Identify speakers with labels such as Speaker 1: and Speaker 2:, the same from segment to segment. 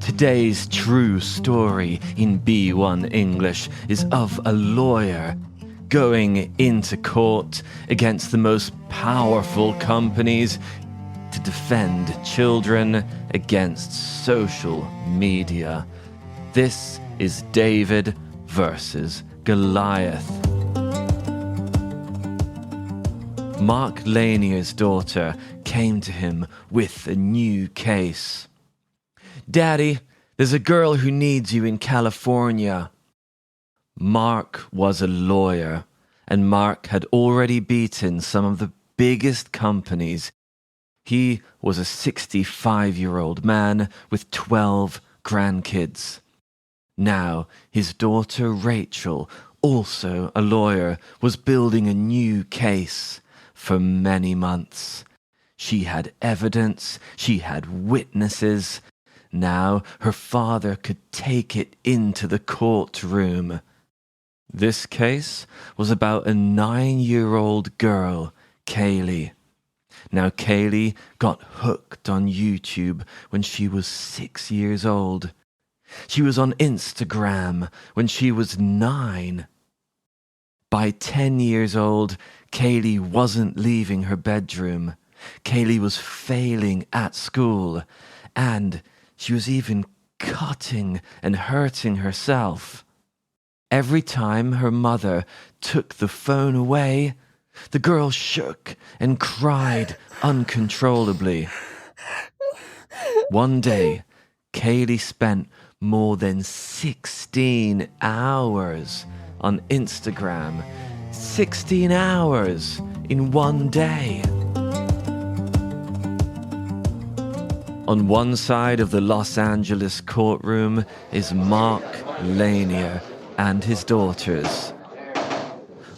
Speaker 1: Today's true story in B1 English is of a lawyer going into court against the most powerful companies to defend children against social media. This is David versus Goliath. Mark Lanier's daughter came to him with a new case. "Daddy, there's a girl who needs you in California." Mark was a lawyer, and Mark had already beaten some of the biggest companies. He was a 65-year-old man with 12 grandkids. Now, his daughter Rachel, also a lawyer, was building a new case. For many months, she had evidence, she had witnesses. Now her father could take it into the courtroom. This case was about a 9-year-old girl, Kaylee. Now Kaylee got hooked on YouTube when she was 6 years old. She was on Instagram when she was 9. By 10 years old, Kaylee wasn't leaving her bedroom. Kaylee was failing at school, and she was even cutting and hurting herself. Every time her mother took the phone away, the girl shook and cried uncontrollably. One day, Kaylee spent more than 16 hours on Instagram. 16 hours in one day. On one side of the Los Angeles courtroom is Mark Lanier and his daughters.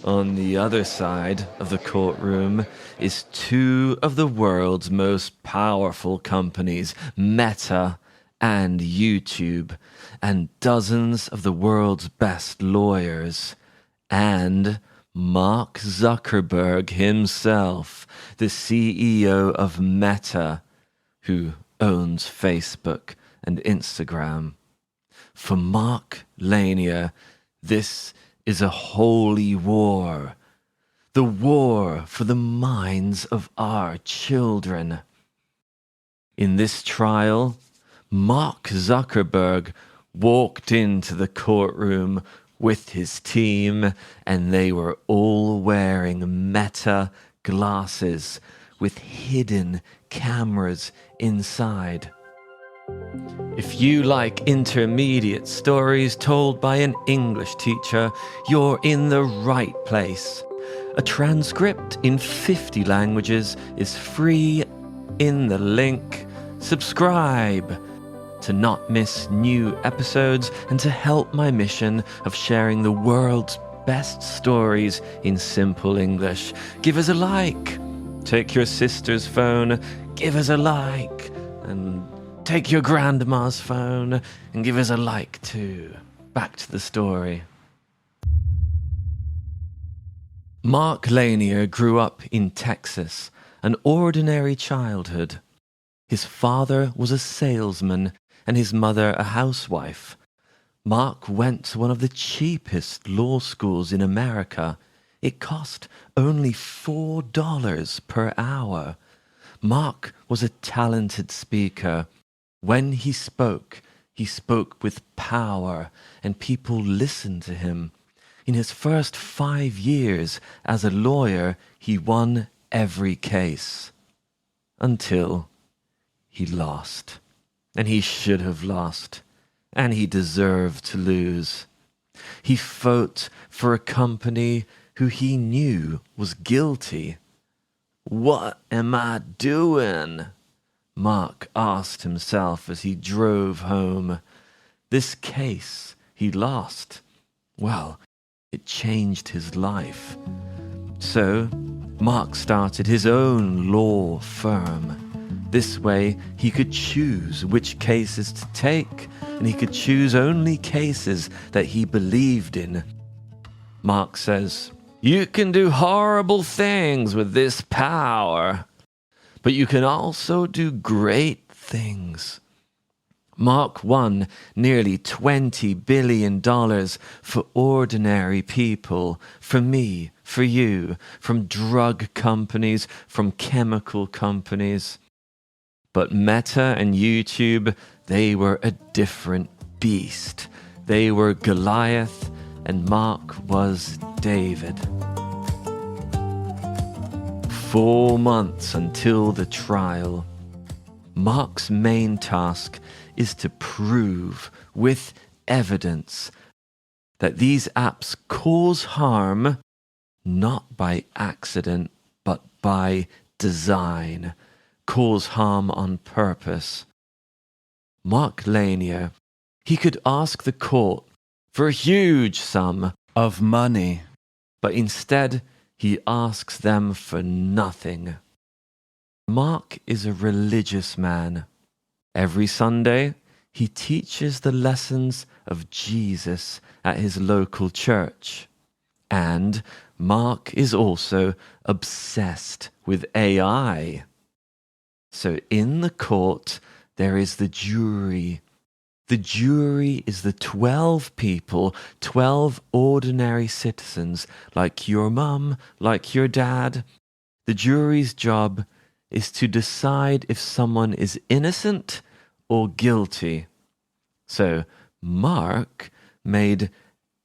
Speaker 1: On the other side of the courtroom is two of the world's most powerful companies, Meta and YouTube, and dozens of the world's best lawyers, and Mark Zuckerberg himself, the CEO of Meta, who owns Facebook and Instagram. For Mark Lanier, this is a holy war, the war for the minds of our children. In this trial, Mark Zuckerberg walked into the courtroom with his team, and they were all wearing Meta glasses with hidden cameras inside. If you like intermediate stories told by an English teacher, you're in the right place. A transcript in 50 languages is free in the link. Subscribe to not miss new episodes and to help my mission of sharing the world's best stories in simple English. Give us a like. Take your sister's phone, give us a like. And take your grandma's phone and give us a like too. Back to the story. Mark Lanier grew up in Texas, an ordinary childhood. His father was a salesman and his mother a housewife. Mark went to one of the cheapest law schools in America. It cost only $4 per hour. Mark was a talented speaker. When he spoke with power, and people listened to him. In his first 5 years as a lawyer, he won every case. Until he lost. And he should have lost. And he deserved to lose. He fought for a company who he knew was guilty. "What am I doing?" Mark asked himself as he drove home. This case he lost. Well, it changed his life. So, Mark started his own law firm. This way, he could choose which cases to take, and he could choose only cases that he believed in. Mark says, "You can do horrible things with this power, but you can also do great things." Mark won nearly $20 billion for ordinary people, for me, for you, from drug companies, from chemical companies. But Meta and YouTube, they were a different beast. They were Goliath, and Mark was David. 4 months until the trial. Mark's main task is to prove with evidence that these apps cause harm not by accident but by design, cause harm on purpose. Mark Lanier, he could ask the court for a huge sum of money, but instead he asks them for nothing. Mark is a religious man. Every Sunday, he teaches the lessons of Jesus at his local church. And Mark is also obsessed with AI. So in the court, there is the jury. The jury is the 12 people, 12 ordinary citizens, like your mum, like your dad. The jury's job is to decide if someone is innocent or guilty. So Mark made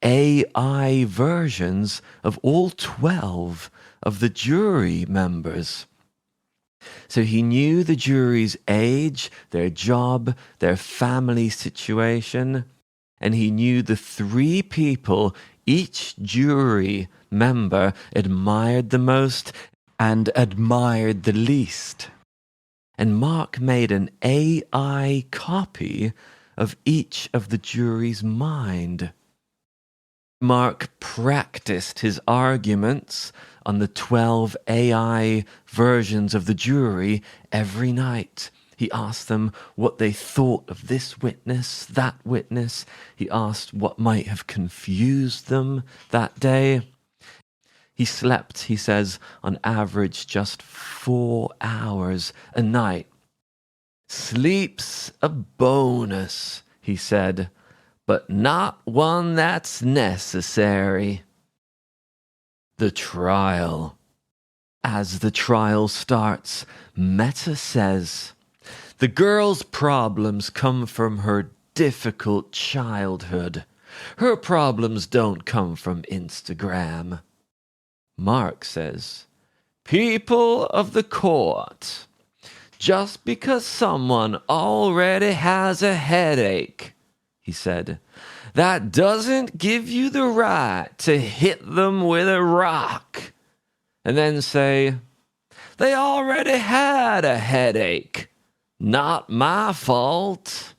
Speaker 1: AI versions of all 12 of the jury members. So he knew the jury's age, their job, their family situation, and he knew the 3 people each jury member admired the most and admired the least. And Mark made an AI copy of each of the jury's mind. Mark practiced his arguments on the 12 AI versions of the jury every night. He asked them what they thought of this witness, that witness. He asked what might have confused them that day. He slept, he says, on average just 4 hours a night. Sleep's a bonus, he said, but not one that's necessary. The trial. As the trial starts, Meta says, the girl's problems come from her difficult childhood. Her problems don't come from Instagram. Mark says, people of the court, just because someone already has a headache, he said, that doesn't give you the right to hit them with a rock and then say, they already had a headache. Not my fault.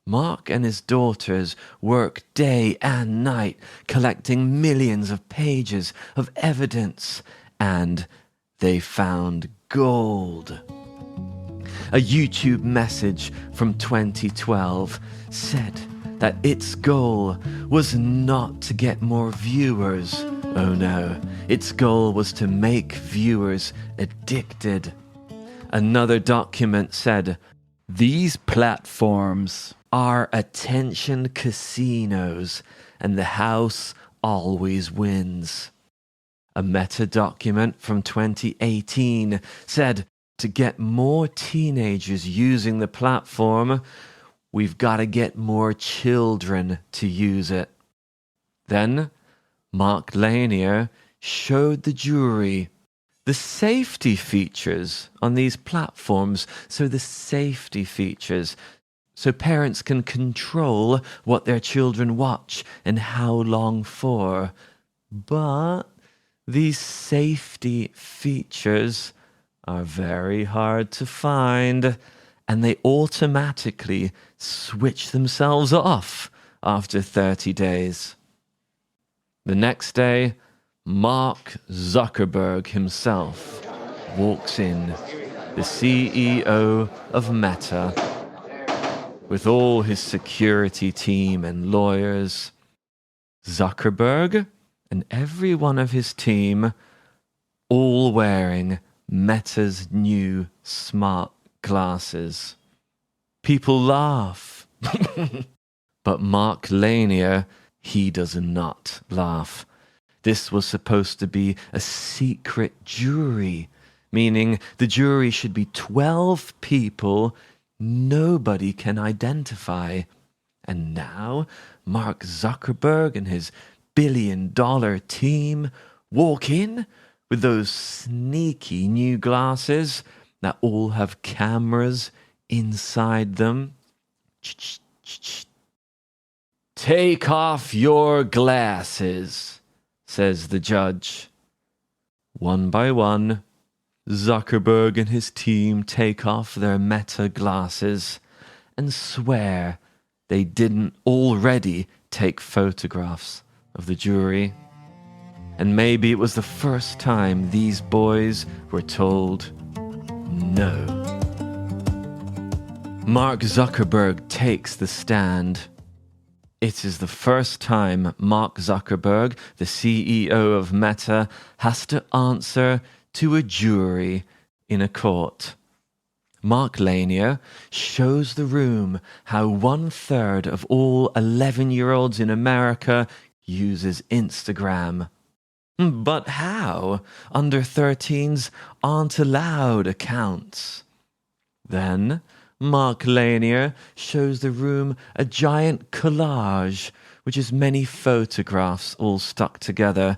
Speaker 1: Mark and his daughters work day and night collecting millions of pages of evidence, and they found gold. A YouTube message from 2012 said that its goal was not to get more viewers. Oh no, its goal was to make viewers addicted. Another document said, these platforms are attention casinos, and the house always wins. A meta document from 2018 said, to get more teenagers using the platform, we've got to get more children to use it. Then, Mark Lanier showed the jury the safety features on these platforms. So the safety features, so parents can control what their children watch and how long for. But these safety features are very hard to find, and they automatically switch themselves off after 30 days. The next day, Mark Zuckerberg himself walks in, the CEO of Meta, with all his security team and lawyers. Zuckerberg and every one of his team all wearing Meta's new smart glasses. People laugh. But Mark Lanier, he does not laugh. This was supposed to be a secret jury, meaning the jury should be 12 people nobody can identify. And now Mark Zuckerberg and his billion-dollar team walk in with those sneaky new glasses that all have cameras inside them. Take off your glasses, says the judge. One by one, Zuckerberg and his team take off their Meta glasses and swear they didn't already take photographs of the jury. And maybe it was the first time these boys were told no. Mark Zuckerberg takes the stand. It is the first time Mark Zuckerberg, the CEO of Meta, has to answer to a jury in a court. Mark Lanier shows the room how 1/3 of all 11-year-olds in America uses Instagram. But how? Under 13s aren't allowed accounts. Then Mark Lanier shows the room a giant collage, which is many photographs all stuck together.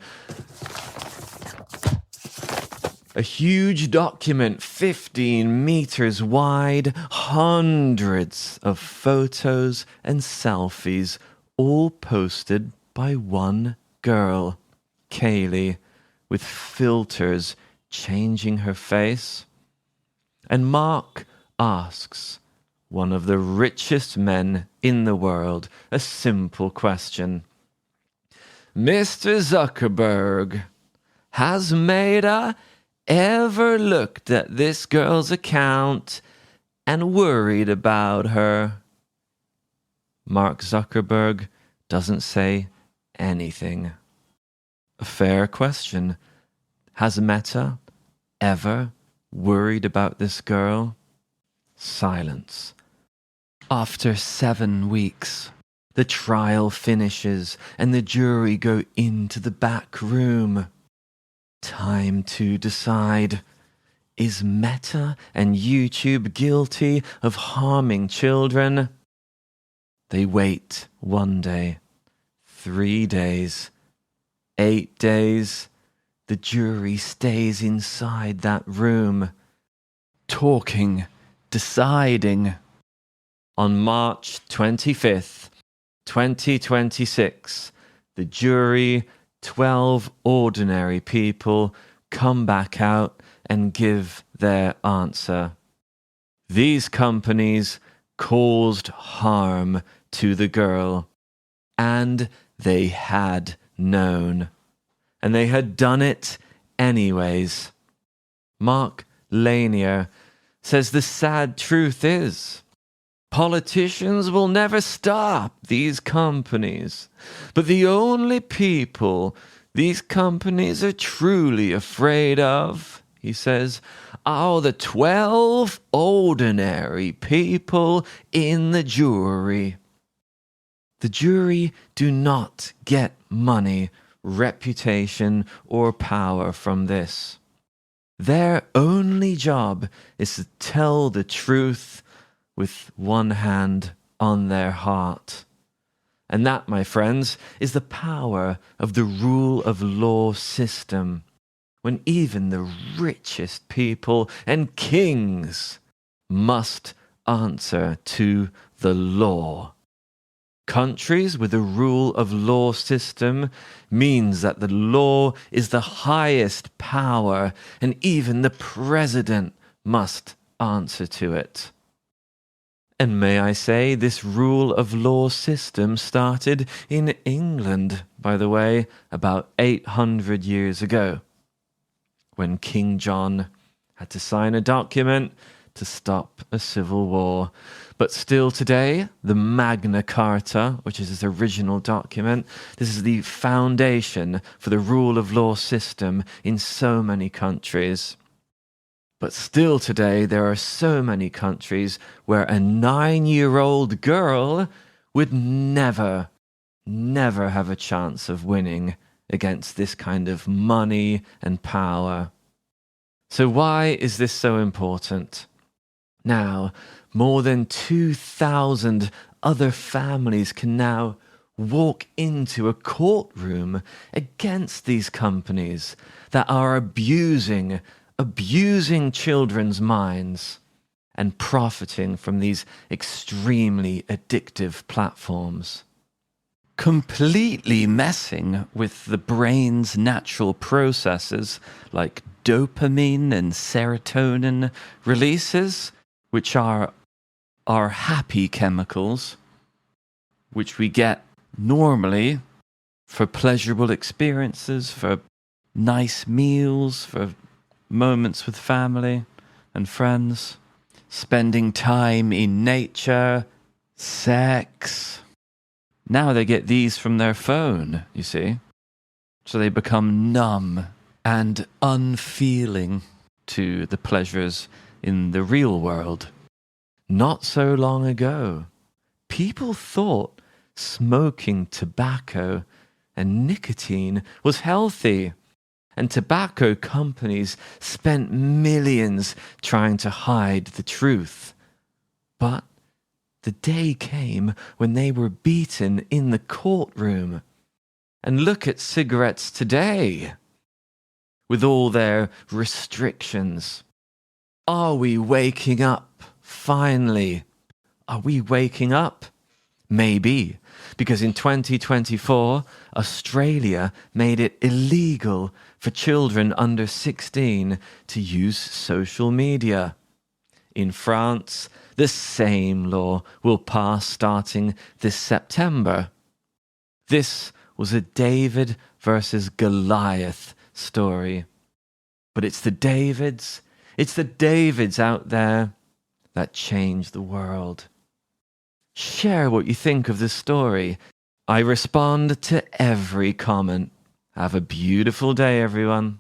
Speaker 1: A huge document 15 meters wide, hundreds of photos and selfies, all posted by one girl, Kaylee, with filters changing her face. And Mark asks one of the richest men in the world a simple question. Mr. Zuckerberg, has Meta ever looked at this girl's account and worried about her? Mark Zuckerberg doesn't say anything. A fair question. Has Meta ever worried about this girl? Silence. After 7 weeks, the trial finishes and the jury go into the back room. Time to decide. Is Meta and YouTube guilty of harming children? They wait 1 day, 3 days, 8 days. The jury stays inside that room, talking, deciding. On March 25th, 2026, the jury, 12 ordinary people, come back out and give their answer. These companies caused harm to the girl, and they had known. And they had done it anyways. Mark Lanier says the sad truth is, politicians will never stop these companies. But the only people these companies are truly afraid of, he says, are the 12 ordinary people in the jury. The jury do not get money, reputation, or power from this. Their only job is to tell the truth with one hand on their heart. And that, my friends, is the power of the rule of law system, when even the richest people and kings must answer to the law. Countries with a rule of law system means that the law is the highest power, and even the president must answer to it. And may I say, this rule of law system started in England, by the way, about 800 years ago, when King John had to sign a document to stop a civil war. But still today, the Magna Carta, which is his original document, this is the foundation for the rule of law system in so many countries. But still today, there are so many countries where a 9-year-old girl would never have a chance of winning against this kind of money and power. So why is this so important? Now, more than 2,000 other families can now walk into a courtroom against these companies that are abusing children's minds and profiting from these extremely addictive platforms. Completely messing with the brain's natural processes like dopamine and serotonin releases, which are our happy chemicals, which we get normally for pleasurable experiences, for nice meals, for moments with family and friends, spending time in nature, sex. Now they get these from their phone, you see. So they become numb and unfeeling to the pleasures in the real world. Not so long ago, people thought smoking tobacco and nicotine was healthy, and tobacco companies spent millions trying to hide the truth. But the day came when they were beaten in the courtroom. And look at cigarettes today, with all their restrictions. Are we waking up, finally? Are we waking up? Maybe, because in 2024, Australia made it illegal for children under 16 to use social media. In France, the same law will pass starting this September. This was a David versus Goliath story. But it's the Davids out there that change the world. Share what you think of this story. I respond to every comment. Have a beautiful day, everyone.